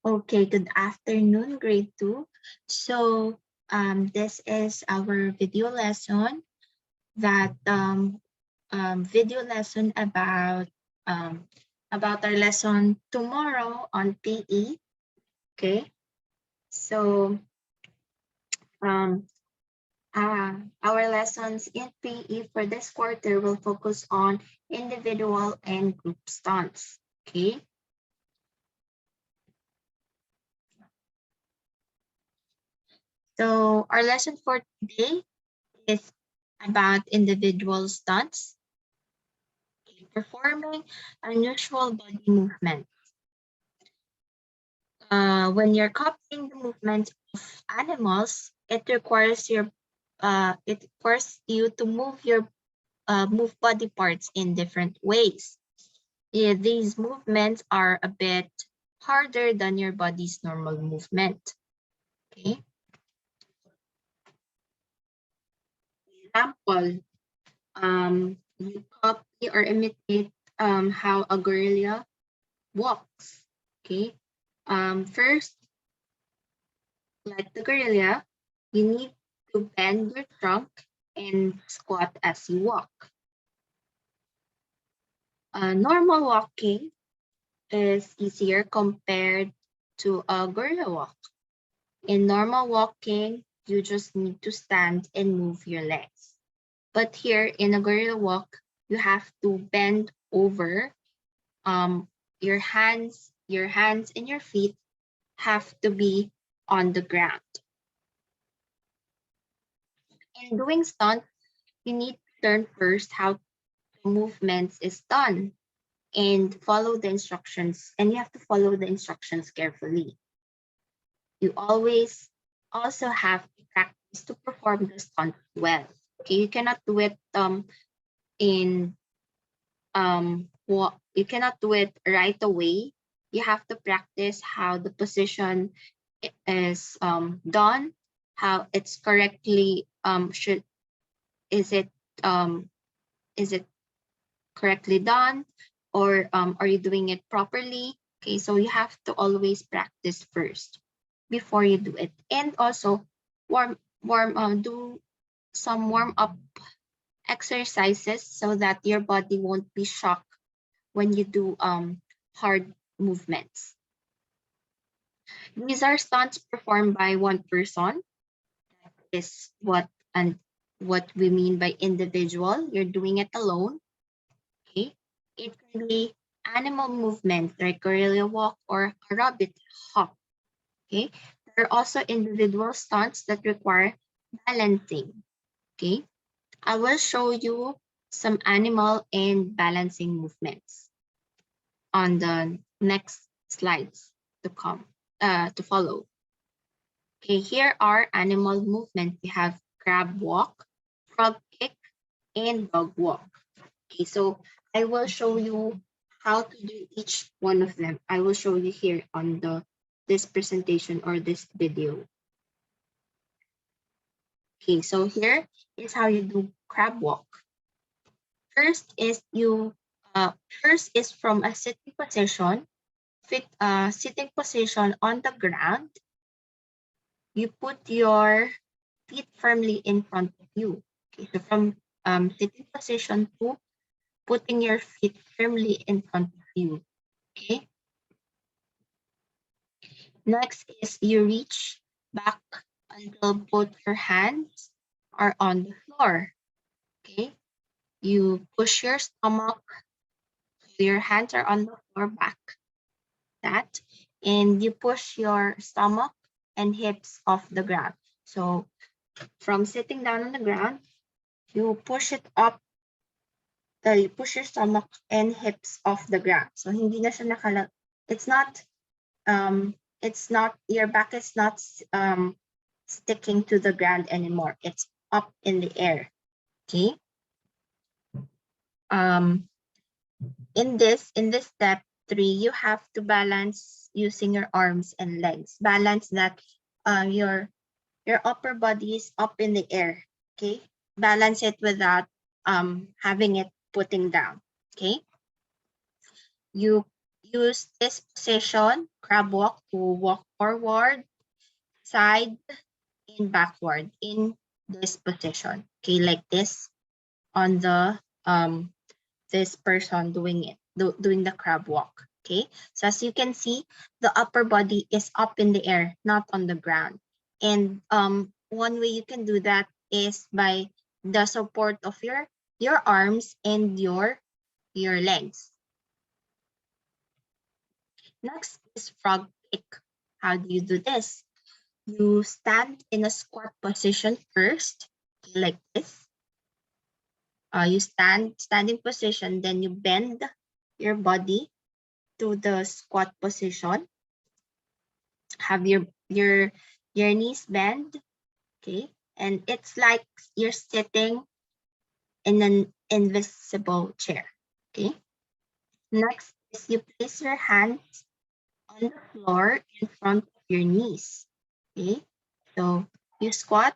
Okay, good afternoon, grade 2. So this is our video lesson um, about our lesson tomorrow on PE. Okay, so um, our lessons in PE for this quarter will focus on individual and group stunts. Okay. So our lesson for today is about individual stunts, performing unusual body movement. When you're copying the movement of animals, it requires you to move body parts in different ways. Yeah, these movements are a bit harder than your body's normal movement. Okay. Example, you copy or imitate how a gorilla walks. Okay. First, like the gorilla, you need to bend your trunk and squat as you walk. Normal walking is easier compared to a gorilla walk. In normal walking, you just need to stand and move your legs. But here in a gorilla walk, you have to bend over. Your hands and your feet have to be on the ground. In doing stunt, you need to learn first how the movements is done and follow the instructions. And you have to follow the instructions carefully. You always also have to practice to perform the stunt well. Okay, you cannot do it you cannot do it right away. You have to practice how the position is done, how it's correctly is it correctly done, or are you doing it properly? Okay, so you have to always practice first before you do it, and also do some warm up exercises so that your body won't be shocked when you do hard movements. These are stunts performed by one person. That is what we mean by individual. You're doing it alone. Okay. It can be animal movement like gorilla walk or a rabbit hop. Okay. There are also individual stunts that require balancing. Okay. I will show you some animal and balancing movements on the next slides to follow. Okay, here are animal movements. We have crab walk, frog kick, and dog walk. Okay, so I will show you how to do each one of them. I will show you here on this presentation or this video. Okay, so here is how you do crab walk. First is from a sitting position. Sitting position on the ground. You put your feet firmly in front of you. Okay, so from sitting position to putting your feet firmly in front of you. Okay. Next is you reach back until both your hands are on the floor. Okay. You push your stomach so your hands are on the floor back. That, and you push your stomach and hips off the ground. So from sitting down on the ground, you push it up, you push your stomach and hips off the ground. So hindi na siya it's not, your back is not sticking to the ground anymore. It's up in the air. Okay. In this step 3, you have to balance using your arms and legs. Balance that your upper body is up in the air. Okay. Balance it without having it putting down. Okay. You use this position, crab walk, to walk forward, side, and backward in this position. Okay, like this on the this person doing it, doing the crab walk. Okay, so as you can see, the upper body is up in the air, not on the ground. And one way you can do that is by the support of your arms and your legs. Next is frog kick. How do you do this? You stand in a squat position first, like this. You standing position, then you bend your body to the squat position. Have your knees bend, okay? And it's like you're sitting in an invisible chair, okay? Next is you place your hands on the floor in front of your knees, okay? So you squat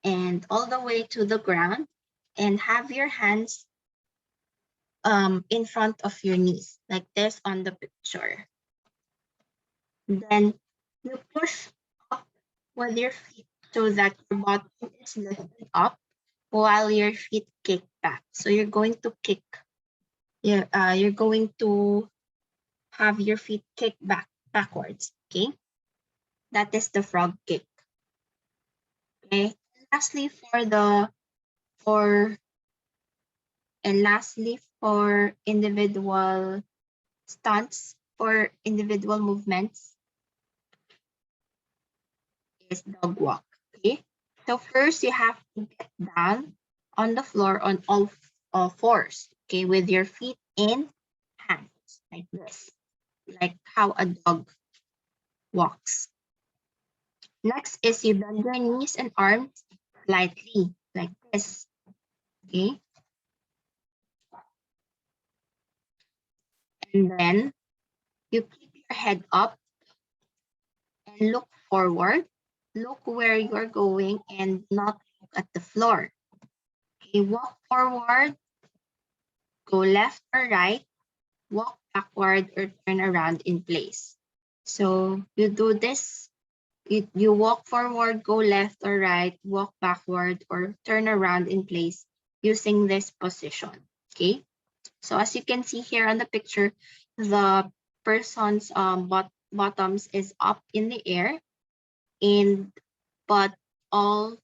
and all the way to the ground and have your hands in front of your knees, like this on the picture. Then you push up with your feet so that your bottom is lifted up while your feet kick back. So you're going to kick, you're going to have your feet kick backwards, okay? That is the frog kick. Okay. Lastly, for individual stunts, for individual movements, is dog walk. Okay. So first you have to get down on the floor on all fours. Okay, with your feet in hands, like this, like how a dog walks. Next is you bend your knees and arms slightly, like this. Okay. And then you keep your head up and look forward. Look where you're going and not look at the floor. Okay, walk forward, go left or right, walk backward or turn around in place. So you do this, you walk forward, go left or right, walk backward or turn around in place using this position. Okay, so as you can see here on the picture, the person's bottoms is up in the air, and but all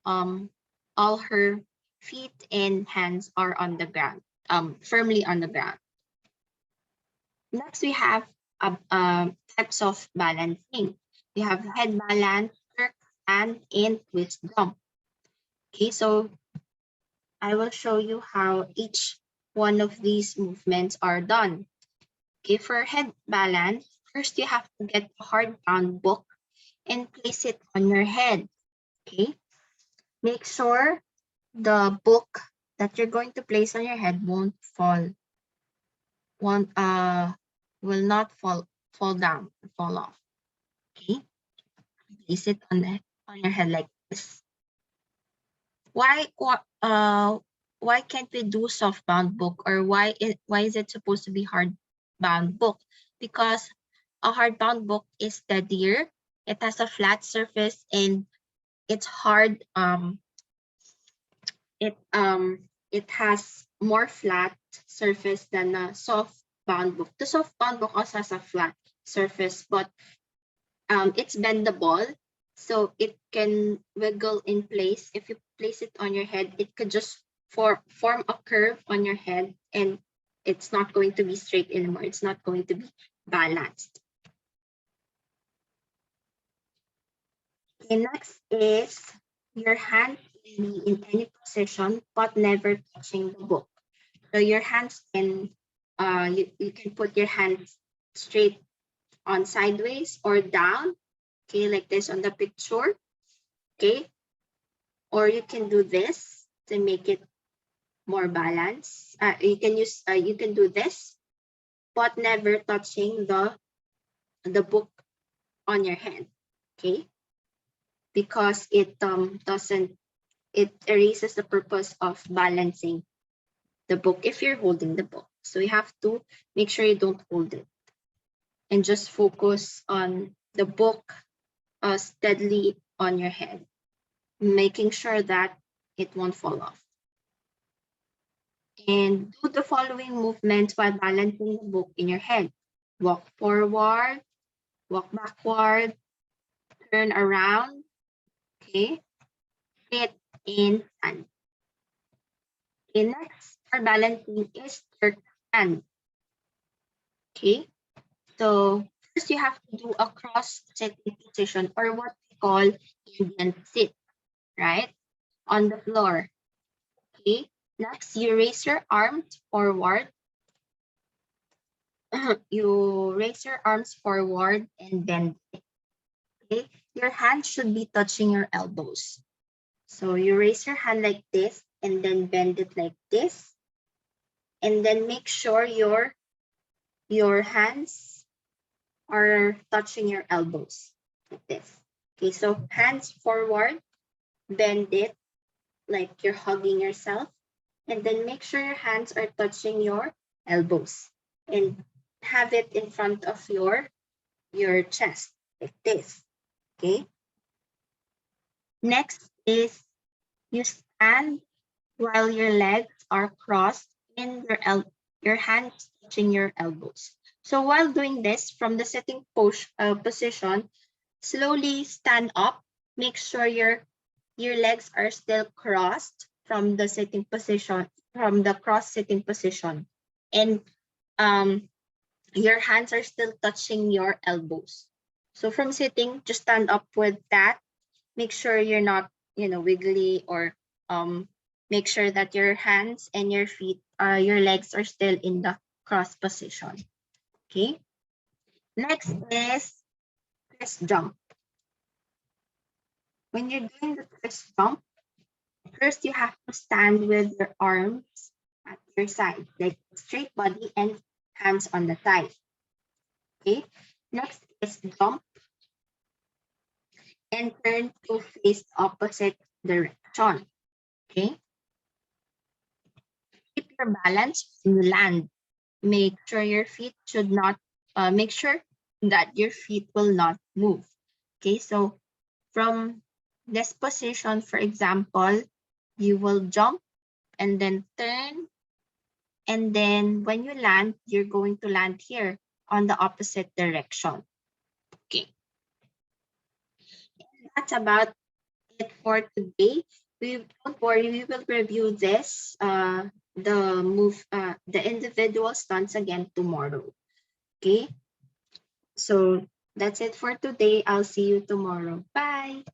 um all her feet and hands are on the ground, firmly on the ground. Next, we have types of balancing. We have head balance, jerk, stand, and twist jump. Okay, so I will show you how each one of these movements are done. Okay, for head balance, first you have to get a hardbound book and place it on your head. Okay, make sure the book that you're going to place on your head won't fall, will not fall down, fall off. Okay, place it on your head like this. Why can't we do soft bound book, or why is it supposed to be hard bound book? Because a hard bound book is steadier, it has a flat surface, and it's hard, it has more flat surface than a soft bound book. The soft bound book also has a flat surface, but it's bendable, so it can wiggle in place. If you place it on your head, it could just form a curve on your head, and it's not going to be straight anymore. It's not going to be balanced. Okay, next is your hand can be in any position but never touching the book. So your hands can, you can put your hands straight on sideways or down, okay, like this on the picture, okay? Or you can do this to make it more balanced. You can do this, but never touching the book on your hand, okay? Because it it erases the purpose of balancing the book if you're holding the book. So you have to make sure you don't hold it. and just focus on the book steadily on your head, making sure that it won't fall off. And do the following movements while balancing the book in your head. Walk forward, walk backward, turn around, okay? Sit in stand. Okay, next for balancing is your hand. Okay, so first you have to do a cross sitting position, or what we call Indian sit, right? On the floor. Okay, next you raise your arms forward. You raise your arms forward and bend it. Okay, your hands should be touching your elbows. So you raise your hand like this and then bend it like this. And then make sure your hands are touching your elbows like this. Okay, so hands forward, bend it like you're hugging yourself, and then make sure your hands are touching your elbows and have it in front of your chest like this. Okay. Next is you stand while your legs are crossed and your hands touching your elbows. So while doing this, from the sitting position, slowly stand up. Make sure your legs are still crossed from the sitting position, from the cross sitting position, and your hands are still touching your elbows. So from sitting, just stand up with that. Make sure you're not, wiggly, or make sure that your hands and your feet, your legs are still in the cross position. Okay. Next is twist jump. When you're doing the twist jump, first you have to stand with your arms at your side, like straight body and hands on the side. Okay. Next is jump and turn to face opposite direction. Okay. Keep your balance when you land. Make sure your feet should not, make sure that your feet will not move. Okay, so from this position, for example, you will jump and then turn. And then when you land, you're going to land here on the opposite direction. Okay, that's about it for today. Don't worry, we will review this, the individual stunts again tomorrow. Okay, so that's it for today. I'll see you tomorrow. Bye.